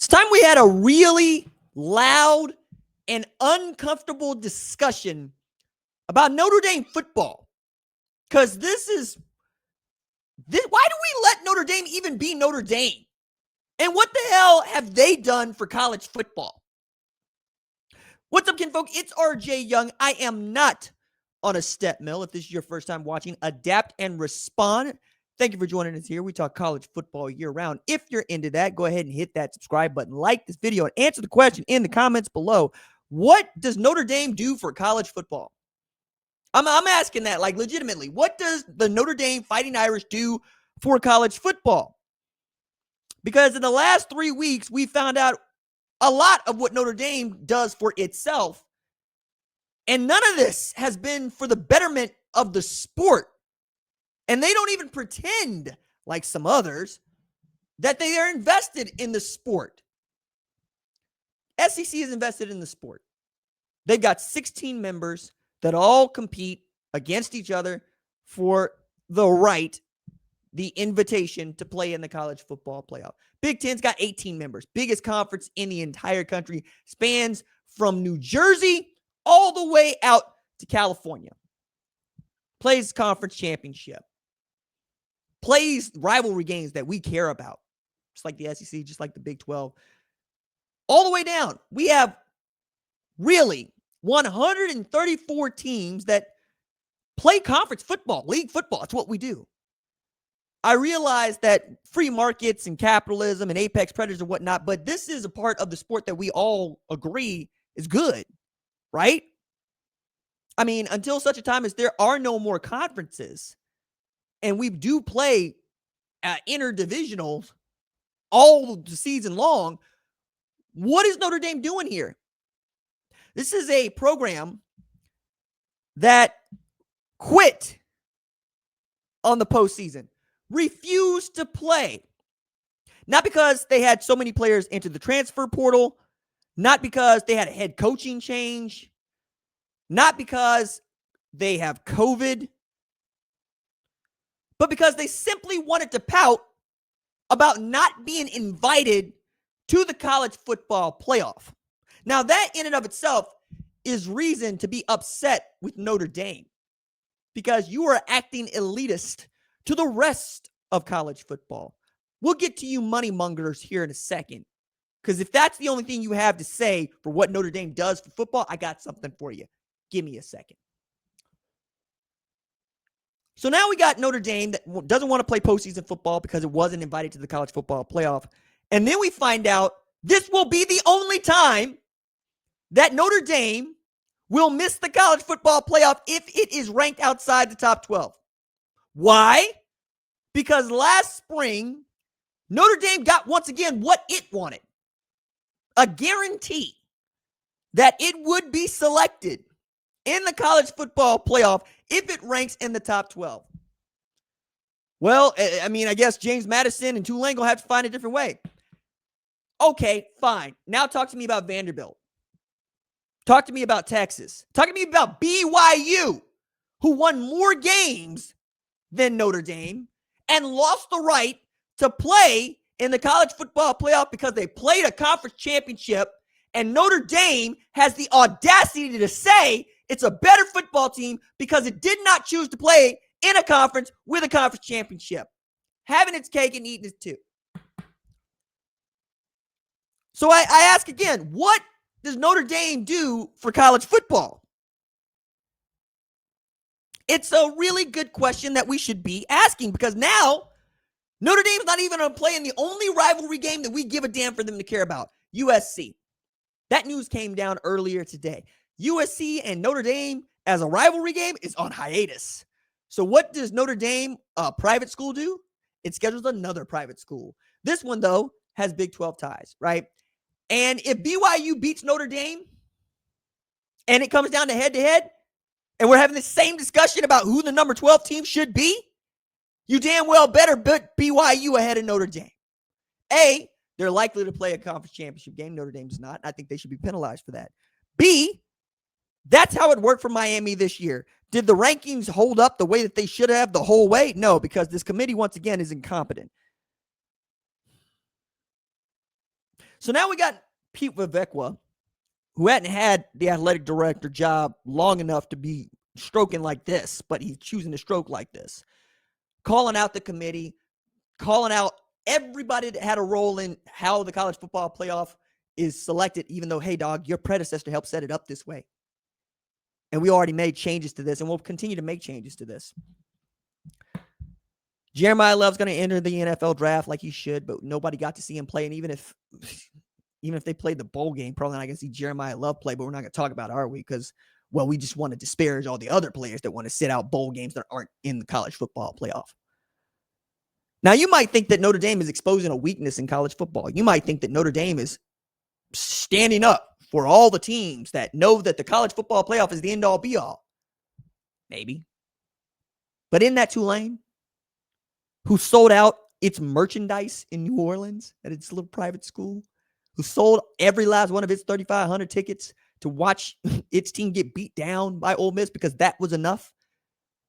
It's time we had a really loud and uncomfortable discussion about Notre Dame football. Because why do we let Notre Dame even be Notre Dame? And what the hell have they done for college football? What's up, kinfolk? It's RJ Young. I am not on a step mill. If this is your first time watching, adapt and respond. Thank you for joining us here. We talk college football year-round. If you're into that, go ahead and hit that subscribe button, like this video, and answer the question in the comments below. What does Notre Dame do for college football? I'm asking that, like, legitimately. What does the Notre Dame Fighting Irish do for college football? Because in the last 3 weeks, we found out a lot of what Notre Dame does for itself. And none of this has been for the betterment of the sport. And they don't even pretend, like some others, that they are invested in the sport. SEC is invested in the sport. They've got 16 members that all compete against each other for the right, the invitation to play in the college football playoff. Big Ten's got 18 members. Biggest conference in the entire country. Spans from New Jersey all the way out to California. Plays conference championship. Plays rivalry games that we care about. Just like the SEC, just like the Big 12. All the way down. We have really 134 teams that play conference football, league football. It's what we do. I realize that free markets and capitalism and apex predators and whatnot, but this is a part of the sport that we all agree is good, right? I mean, until such a time as there are no more conferences, and we do play interdivisionals all the season long, what is Notre Dame doing here? This is a program that quit on the postseason, refused to play. Not because they had so many players enter the transfer portal, not because they had a head coaching change, not because they have COVID, but because they simply wanted to pout about not being invited to the college football playoff. Now, that in and of itself is reason to be upset with Notre Dame because you are acting elitist to the rest of college football. We'll get to you money mongers here in a second, because if that's the only thing you have to say for what Notre Dame does for football, I got something for you. Give me a second. So now we got Notre Dame that doesn't want to play postseason football because it wasn't invited to the college football playoff. And then we find out this will be the only time that Notre Dame will miss the college football playoff if it is ranked outside the top 12. Why? Because last spring, Notre Dame got once again what it wanted. A guarantee that it would be selected in the college football playoff if it ranks in the top 12. Well, I mean, I guess James Madison and Tulane will have to find a different way. Okay, fine. Now talk to me about Vanderbilt. Talk to me about Texas. Talk to me about BYU, who won more games than Notre Dame and lost the right to play in the college football playoff because they played a conference championship, and Notre Dame has the audacity to say it's a better football team because it did not choose to play in a conference with a conference championship. Having its cake and eating it too. So I ask again, what does Notre Dame do for college football? It's a really good question that we should be asking, because now Notre Dame's not even going to play in the only rivalry game that we give a damn for them to care about, USC. That news came down earlier today. USC and Notre Dame as a rivalry game is on hiatus. So what does Notre Dame private school do? It schedules another private school. This one, though, has Big 12 ties, right? And if BYU beats Notre Dame and it comes down to head-to-head, and we're having the same discussion about who the number 12 team should be, you damn well better put BYU ahead of Notre Dame. A, they're likely to play a conference championship game. Notre Dame's not. I think they should be penalized for that. B, that's how it worked for Miami this year. Did the rankings hold up the way that they should have the whole way? No, because this committee, once again, is incompetent. So now we got Pete Vivekwa, who hadn't had the athletic director job long enough to be stroking like this, but he's choosing to stroke like this, calling out the committee, calling out everybody that had a role in how the college football playoff is selected, even though, hey, dog, your predecessor helped set it up this way. And we already made changes to this, and we'll continue to make changes to this. Jeremiah Love's going to enter the NFL draft like he should, but nobody got to see him play. And even if they played the bowl game, probably not going to see Jeremiah Love play, but we're not going to talk about it, are we? Because, well, we just want to disparage all the other players that want to sit out bowl games that aren't in the college football playoff. Now, you might think that Notre Dame is exposing a weakness in college football. You might think that Notre Dame is standing up for all the teams that know that the college football playoff is the end-all, be-all. Maybe. But in that Tulane, who sold out its merchandise in New Orleans at its little private school, who sold every last one of its 3,500 tickets to watch its team get beat down by Ole Miss because that was enough.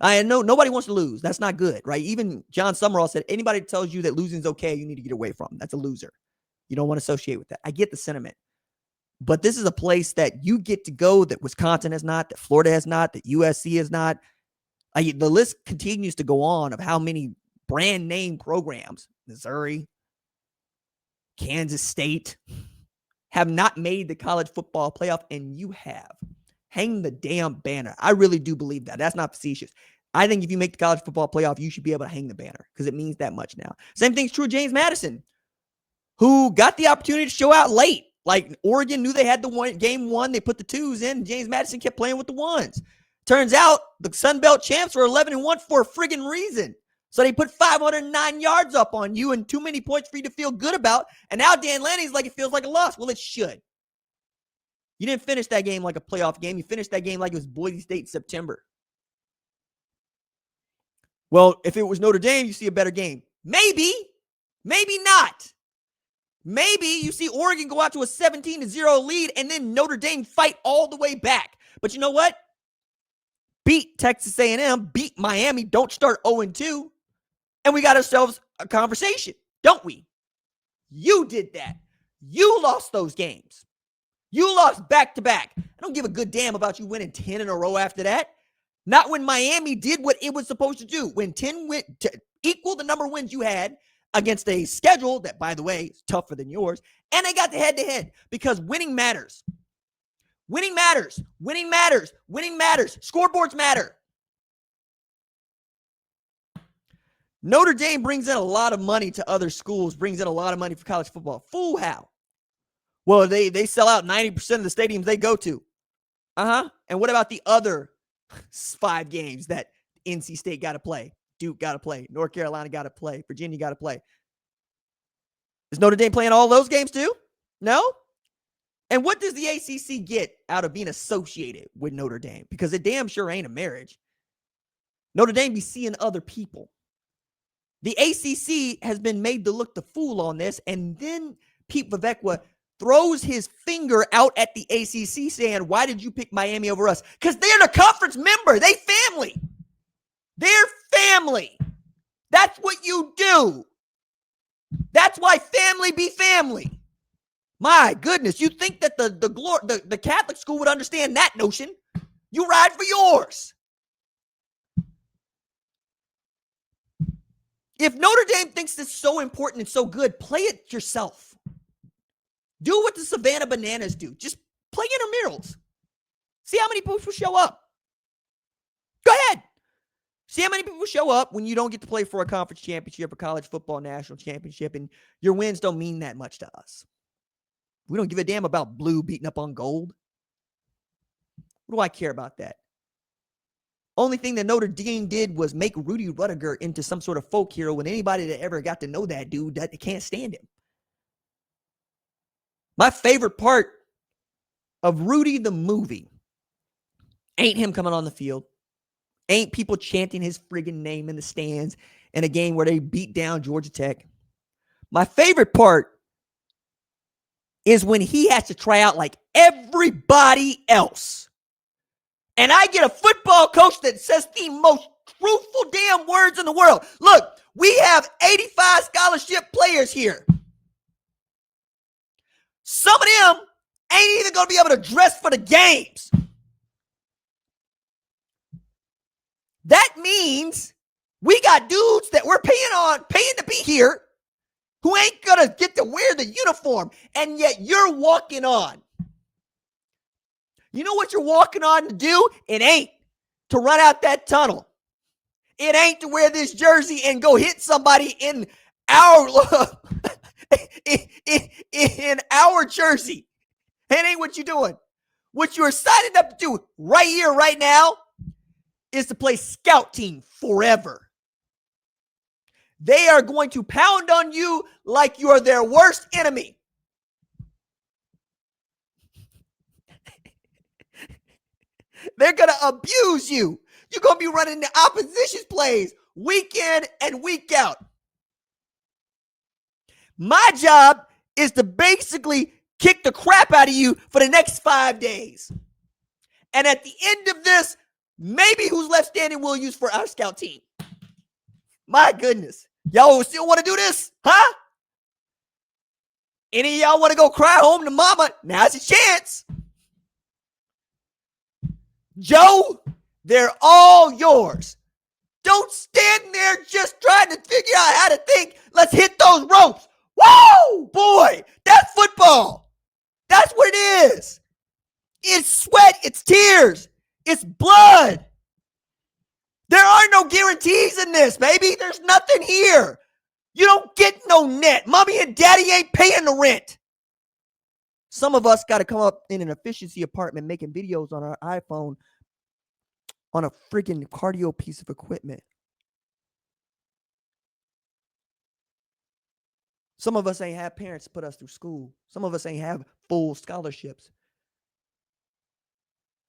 I know nobody wants to lose. That's not good, right? Even John Summerall said, anybody that tells you that losing is okay, you need to get away from. That's a loser. You don't want to associate with that. I get the sentiment. But this is a place that you get to go that Wisconsin has not, that Florida has not, that USC has not. The list continues to go on of how many brand name programs, Missouri, Kansas State, have not made the college football playoff, and you have. Hang the damn banner. I really do believe that. That's not facetious. I think if you make the college football playoff, you should be able to hang the banner because it means that much now. Same thing's true of James Madison, who got the opportunity to show out late. Like Oregon knew they had the game one. They put the twos in. James Madison kept playing with the ones. Turns out the Sun Belt champs were 11-1 for a friggin' reason. So they put 509 yards up on you and too many points for you to feel good about. And now Dan Lanning's like, it feels like a loss. Well, it should. You didn't finish that game like a playoff game. You finished that game like it was Boise State in September. Well, if it was Notre Dame, you see a better game. Maybe. Maybe not. Maybe you see Oregon go out to a 17-0 lead and then Notre Dame fight all the way back. But you know what? Beat Texas A&M, beat Miami, don't start 0-2. And we got ourselves a conversation, don't we? You did that. You lost those games. You lost back-to-back. I don't give a good damn about you winning 10 in a row after that. Not when Miami did what it was supposed to do. When 10 went to equal the number of wins you had against a schedule that, by the way, is tougher than yours. And they got the head-to-head because winning matters. Winning matters. Winning matters. Winning matters. Scoreboards matter. Notre Dame brings in a lot of money to other schools, brings in a lot of money for college football. Fool how? Well, they sell out 90% of the stadiums they go to. And what about the other 5 games that NC State got to play? Duke got to play. North Carolina got to play. Virginia got to play. Is Notre Dame playing all those games too? No? And what does the ACC get out of being associated with Notre Dame? Because it damn sure ain't a marriage. Notre Dame be seeing other people. The ACC has been made to look the fool on this, and then Pete Vivekwa throws his finger out at the ACC saying, why did you pick Miami over us? Because they're the conference member. They family. They're family. That's what you do. That's why family be family. My goodness, you think that the Catholic school would understand that notion? You ride for yours. If Notre Dame thinks it's so important and so good, play it yourself. Do what the Savannah Bananas do. Just play intramurals. See how many people show up. Go ahead. See how many people show up when you don't get to play for a conference championship or college football national championship, and your wins don't mean that much to us. We don't give a damn about blue beating up on gold. What do I care about that? Only thing that Notre Dame did was make Rudy Rudiger into some sort of folk hero when anybody that ever got to know that dude, that can't stand him. My favorite part of Rudy the movie ain't him coming on the field. Ain't people chanting his friggin' name in the stands in a game where they beat down Georgia Tech. My favorite part is when he has to try out like everybody else. And I get a football coach that says the most truthful damn words in the world. Look, we have 85 scholarship players here. Some of them ain't even going to be able to dress for the games. That means we got dudes that we're paying to be here who ain't going to get to wear the uniform, and yet you're walking on. You know what you're walking on to do? It ain't to run out that tunnel. It ain't to wear this jersey and go hit somebody in our in our jersey. That ain't what you're doing. What you're signing up to do right here, right now, is to play scout team forever. They are going to pound on you like you are their worst enemy. They're going to abuse you. You're going to be running the opposition's plays week in and week out. My job is to basically kick the crap out of you for the next 5 days. And at the end of this, maybe who's left standing we'll use for our scout team. My goodness. Y'all still want to do this? Huh? Any of y'all want to go cry home to mama? Now's your chance. Joe, they're all yours. Don't stand there just trying to figure out how to think. Let's hit those ropes. Whoa, boy, that's football. That's what it is. It's sweat, it's tears, it's blood. There are no guarantees in this, baby. There's nothing here. You don't get no net. Mommy and daddy ain't paying the rent. Some of us got to come up in an efficiency apartment making videos on our iPhone on a freaking cardio piece of equipment. Some of us ain't have parents put us through school. Some of us ain't have full scholarships.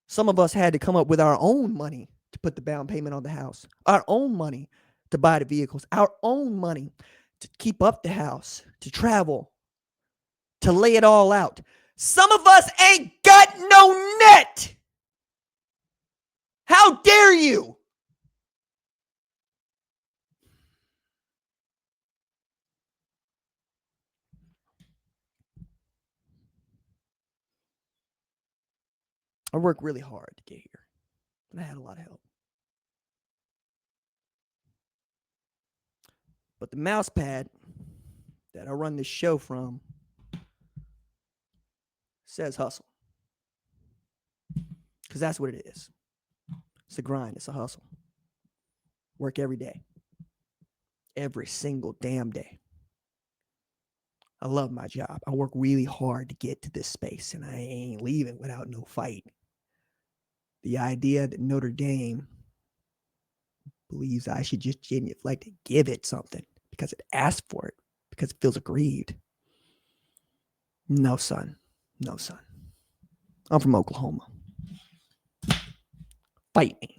Some of us had to come up with our own money to put the down payment on the house, our own money to buy the vehicles, our own money to keep up the house, to travel, to lay it all out. Some of us ain't got no net. How dare you? I worked really hard to get here, and I had a lot of help. But the mouse pad that I run this show from says hustle. Because that's what it is. It's a grind. It's a hustle. Work every day. Every single damn day. I love my job. I work really hard to get to this space, and I ain't leaving without no fight. The idea that Notre Dame believes I should just genuflect and give it something because it asked for it, because it feels aggrieved. No, son. No, son. I'm from Oklahoma. Fight me.